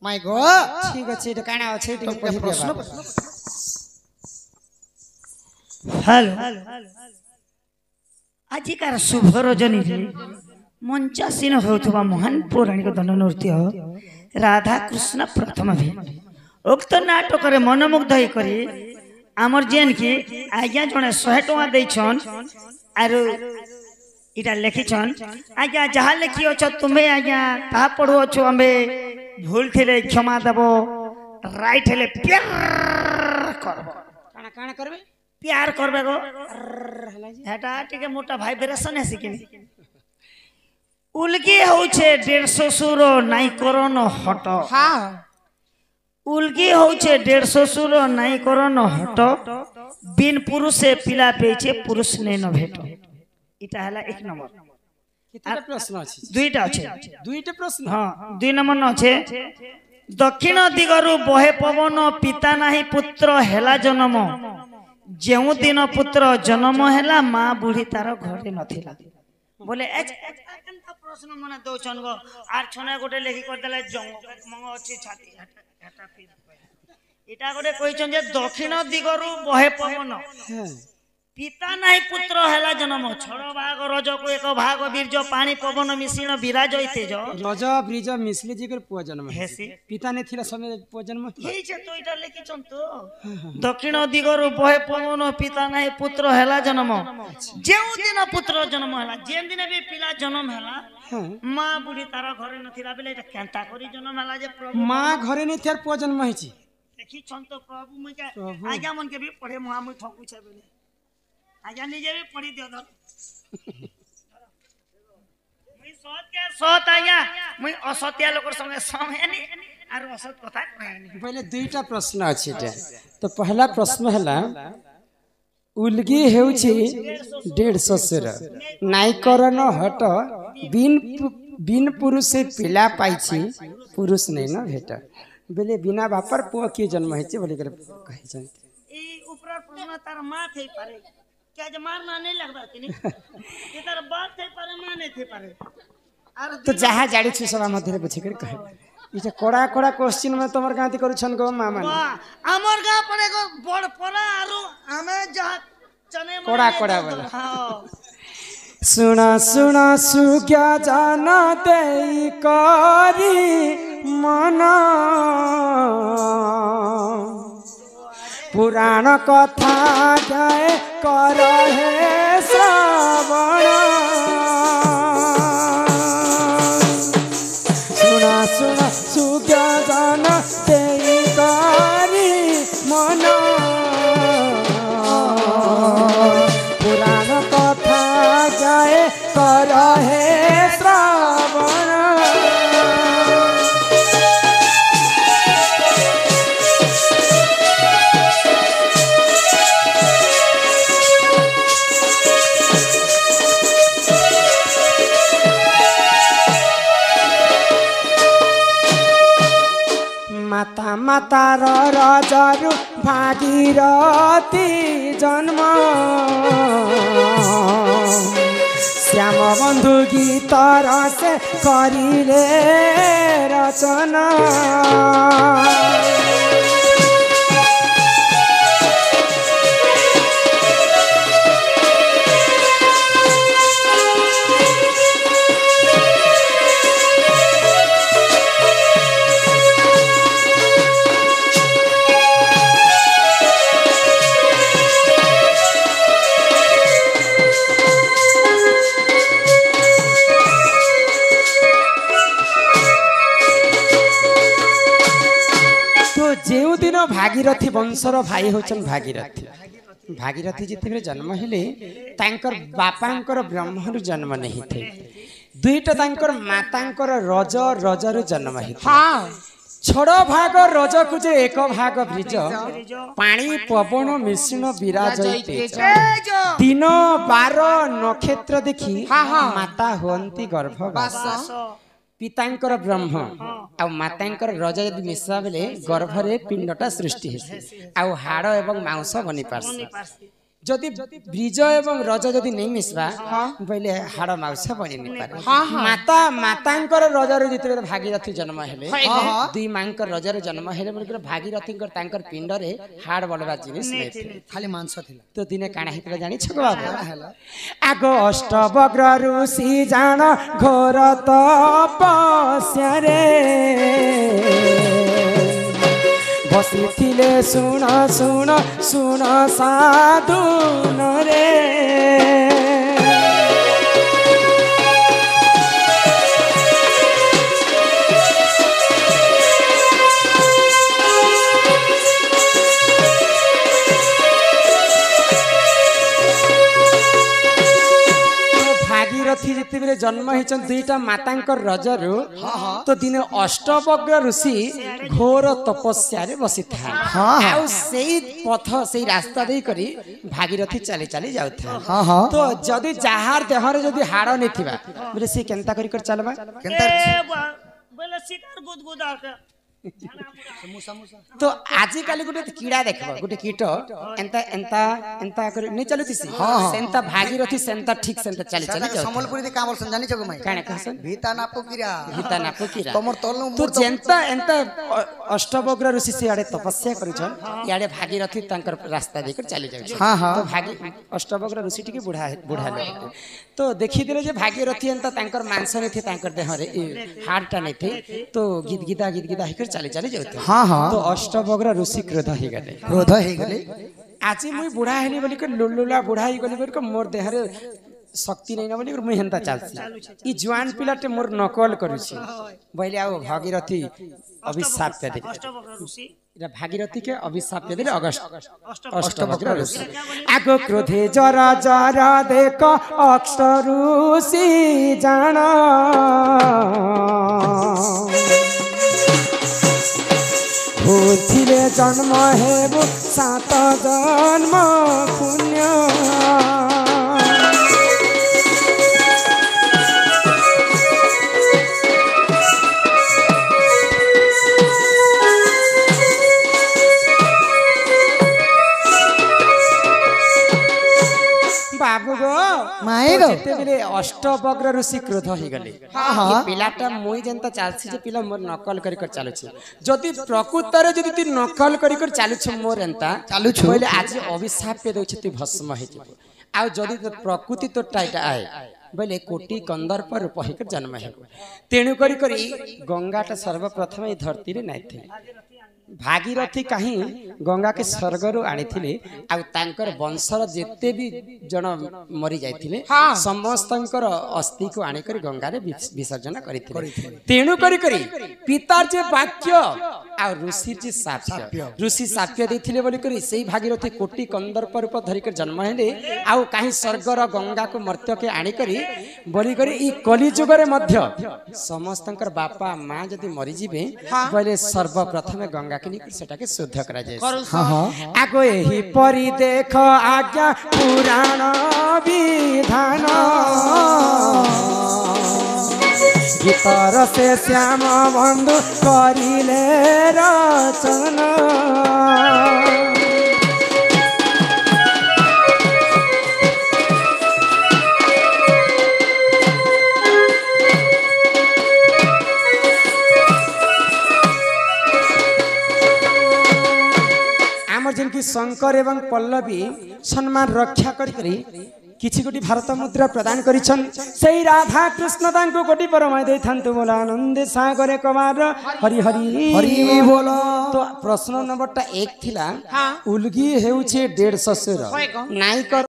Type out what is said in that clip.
my God ठीक अछि एटा काना अछि तो कोई प्रश्न हेलो आजिकार शुभ रजनी मंचासीन होथुवा महान पौराणिक दंड नृत्य राधा कृष्ण प्रथम भेट उक्त नाटक रे मनमुग्ध होई करी आमर जेन की आज्ञा जने 100 टका दैछन आरो इटा लिखिछन आज्ञा जहा लिखियो छ तुम्हे आज्ञा ता पढो छ हमें भूल थिले क्षमा देबो राइट हेले प्यार करबो काना काना करबे प्यार करबे गो हेटा टिके मोटा भाइब्रेशन है सिकिनी उलगी होछे 150 सुर नाई करन हट हां उलगी होछे 150 सुर नाई करन हट बिन पुरुषे पिला पेचे पुरुष ने न भेट इटा हला एक नंबर कितना प्रश्न अछि दुईटा अछि दुईटा प्रश्न हां दुई नंबर न अछि दक्षिण दिगरु बहे पवन पिता नाही पुत्र हेला जन्म जेउ दिन पुत्र जन्म हेला मां बुढ़ी तार घरे नथिला बोले एंता प्रश्न मने दोछन गो आर छने गोटे लेखि कर देले जंग मंग अछि छाती हेटा फिर इटा गोटे कहिछन जे दक्षिण दिगरु बहे पवन पिता नाही पुत्र हेला जन्म छड़ भाग रज को एक भाग बीरज पानी पवन मिश्रण विराज तेज रज ब्रिज मिसली जी कर पुआ जन्म हेसी पिता ने थिला समय पुआ जन्म हेई छे तो इटा लिखिछन तो दक्षिण दिगरु बहे पवन पिता नाही पुत्र हेला जन्म जेउ दिन पुत्र जन्म हेला जेन दिन भी पिला जन्म हेला मां बुढ़ी तारा घरे नथिला बेले इटा केंता करी जन्म हेला जे प्रभु मां घरे ने थियार पुआ जन्म हिची देखिछन तो प्रभु मुके आज्ञा मन के भी पढ़े मुआ मुई ठकु छे बेले आज्ञा निजे भी पढ़ी दियो तो मुई सत आज्ञा मुई असत्या लोकर संगे संगे नी आर असत कथा कहनी पहले दुईटा प्रश्न अछि एटा तो पहला प्रश्न हला उलगी हेउछि 150 सुर नाई करन हट बिन पुरुष से पिला पाइछि पुरुष नै न भेट बेले बिना बापर पुआ के जन्म हिची बोली कर कहि छन ई ऊपर प्रश्न तार मां थे पारे क्या जे मारना नहीं लगबा तिनी ई तार बाप थे पारे मां नहीं थे पारे आर तो जहा जाड़ी छु सभा मध्य बुझी कर कहे ई जे कोड़ा कोड़ा क्वेश्चन में तमर गांती करू छन गो मामा हमर गा पड़े गो बड़ पड़ा आरो हमें जहा चने कोड़ा कोड़ा वाला सुना सुना सुग्या जाना देई करी मना पुराण कथा जाए कर हे श्रावण सुना सुना सुग्या जाना देई करी मना पुराण कथा जाए कर हे श्रावण माता माता रजरु भागीरथी जन्म श्याम बंधु गीत रस करिले रचना भागीरथी वंशर भाई होचन भागीरथी भागीरथी जिते जन्म हेले तांकर बापांकर ब्रह्मरु जन्म नहीं थे दुईटा तांकर मातांकर रज रजरु जन्म हे हां छड़ भाग रज को जे एक भाग ब्रिज पानी पवन मिश्रण विराज तेज दिन 12 नक्षत्र देखी माता होंती गर्भवास पितांकर ब्रह्म आ मातांकर रज यदि मिशा बेले गर्भरे पिंडटा सृष्टि हेसी आ हाड़ एवं मांस बनी पारसी जदि ब्रिज एवं रज जदि नहीं मिसबा बोले हाड़ माउस बनी नहीं पारे माता मातांकर रजर जिते भागीरथी जन्म हेले दुई मांकर रजर जन्म हेले बोल भागीरथी तांकर पिंड रे हाड़ बलवा जिनिस खाली मांस थिला तो दिने काना हितला जानि छको बाबा आगो अष्टवक्र ऋषि जान घोर तपस्या रे बसी थिले सुन सुन सुन साधु रे भागीरथी जिते बेले जन्म होइछन दुईटा मातांकर रजरु तो दिने अष्टवक्र ऋषि घोर तपस्या रे बसी था आ सेई पथ सेई रास्ता देई करी भागीरथी चली चली जाउ था तो जदी जहार देहरे जदी हाड़ नथिबा बोले से केनता करी कर चलबा केनता बोले शिकार गुदगुदा के तो आजि काली गुटे कीड़ा देखबो गुटे कीट एंता एंता एंता कर नै चलुतिसी सेंता भागीरथी सेंता ठीक सेंता चली चली जाउ संबलपुरी दे कामल सन जानि छको माई काने कहसन भीता नापो कीरा तमर तलनु तो जेंता एंता अष्टवक्र ऋषि से आड़े तपस्या करिछन याडे भागीरथी तांकर रास्ता देकर चली जाउ तो भागी अष्टवक्र ऋषि टिके बुढ़ा बुढ़ा लोग तो देखि दिले जे भागीरथी एंता तांकर मांस नै थी तांकर देह रे हाड़टा नै थी तो गीत गीता हिकर चली चली जाउते तो अष्टवक्र ऋषि क्रोध हे गले आज मुई बुढ़ा हेनी बोली कर लुलुला बुढ़ा ही गली कर मोर देह रे शक्ति नहीं ना बोली कर मुई हेंता चालसी ई जवान पिलाटे मोर नकल करूछी बोले आ भागीरथी अभिशाप दे अष्टवक्र ऋषि इरा भागीरथी के अभिशाप दे अष्टवक्र ऋषि आगो क्रोधे जरा जरा देख अक्षर ऋषि जाना भूथिले जन्म हेबु 7 जन्म पुण्य बाबू गो माई गो जेते बेले अष्टवक्र ऋषि क्रोध हे गले ये पिलाटा मोई जेंता चालसी जे पिला मोर नकल करी कर चालुछ जदी प्रकृत रे जदी तू नकल करी कर चालुछ मोर एंता चालुछ बोले आज अभिशाप पे दोछ तू भस्म हे जिवो आ जदी तो प्रकृति तो टाइटा आए बोले कोटि कंदर पर रूप हे कर जन्म हे तेनु करी करी गंगाटा सर्वप्रथम ई धरती रे नाइ थे भागीरथी कहीं गंगा के स्वर्गरु आनी आ तांकर वंशर जेते भी जन मरी जाइथिले समस्तंकर अस्थि को आनी कर गंगा रे विसर्जन करिथिले तेनु करी करी पितार जे वाक्य आ ऋषि जे साप्य ऋषि साप्य देथिले बोली करी सेही भागीरथी कोटि कंदर्प रूप धरि कर जन्म हेले आ कहीं स्वर्गर गंगा को मर्त्य के आनी करी बोली करी ई कली जुग रे मध्य समस्तंकर बापा मां जदी मरि जिबे बोले सर्वप्रथम गंगा सेटा के शुद्ध करा जाए आगो एही परि देख आज्ञा पुराण विधान गीतर से श्याम बंधु करिले रचना जिनकी शंकर एवं पल्लवी सम्मान रक्षा करी किछि गोटी भारत मुद्रा प्रदान करिछन सेही राधा कृष्ण तांको गोटी परमाय दे थांतु बोला आनंद सागरे कमार हरि हरि हरि बोलो तो प्रश्न नंबरटा 1 थिला उलगी हेउछे 150 नायकर